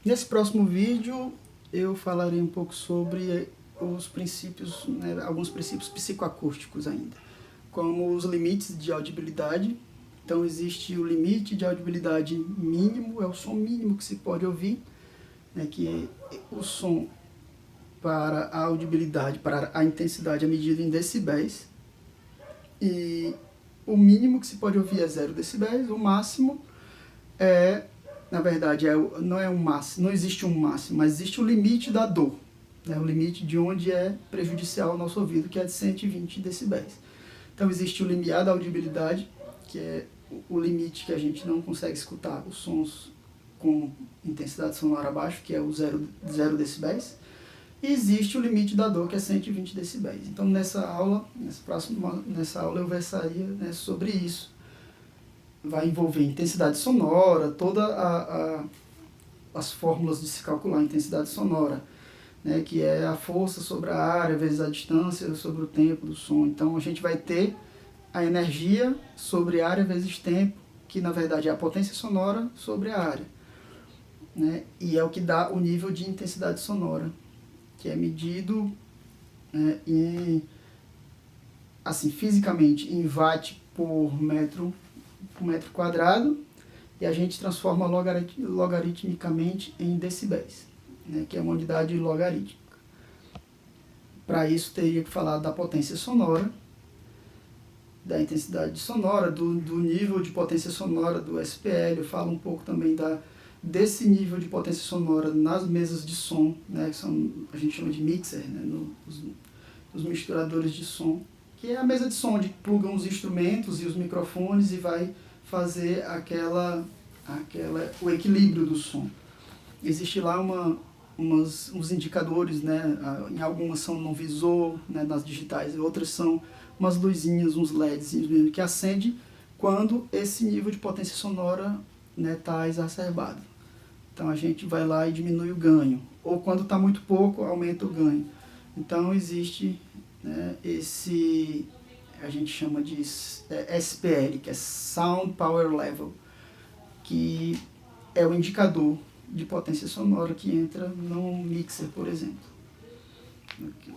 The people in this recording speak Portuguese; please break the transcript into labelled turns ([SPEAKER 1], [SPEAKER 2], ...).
[SPEAKER 1] Nesse próximo vídeo eu falarei um pouco sobre os princípios, alguns princípios psicoacústicos ainda, como os limites de audibilidade. Então existe o limite de audibilidade mínimo, é o som mínimo que se pode ouvir, que o som para a audibilidade, para a intensidade é medido em decibéis, e o mínimo que se pode ouvir é 0 decibéis, o máximo é, na verdade, não é um máximo, não existe um máximo, mas existe o limite da dor, o limite de onde é prejudicial ao nosso ouvido, que é de 120 decibéis. Então existe o limiar da audibilidade, que é o limite que a gente não consegue escutar os sons com intensidade sonora abaixo, que é o 0 decibéis. E existe o limite da dor, que é 120 decibéis. Então nessa aula eu versaria sobre isso. Vai envolver intensidade sonora, todas as fórmulas de se calcular a intensidade sonora, que é a força sobre a área vezes a distância sobre o tempo do som. Então a gente vai ter a energia sobre área vezes tempo, que na verdade é a potência sonora sobre a área. E é o que dá o nível de intensidade sonora, que é medido fisicamente em watt por metro quadrado, e a gente transforma logaritmicamente em decibéis, que é uma unidade logarítmica. Para isso teria que falar da potência sonora, da intensidade sonora, do nível de potência sonora do SPL. Eu falo um pouco também desse nível de potência sonora nas mesas de som, que a gente chama de mixer, os misturadores de som, que é a mesa de som onde plugam os instrumentos e os microfones e vai fazer o equilíbrio do som. Existe lá uns indicadores, em algumas são no visor, nas digitais, outras são umas luzinhas, uns LEDs que acendem quando esse nível de potência sonora está exacerbado. Então a gente vai lá e diminui o ganho, ou quando está muito pouco, aumenta o ganho. Então existe esse, a gente chama de SPL, que é Sound Power Level, que é o indicador de potência sonora que entra num mixer, por exemplo. Aqui.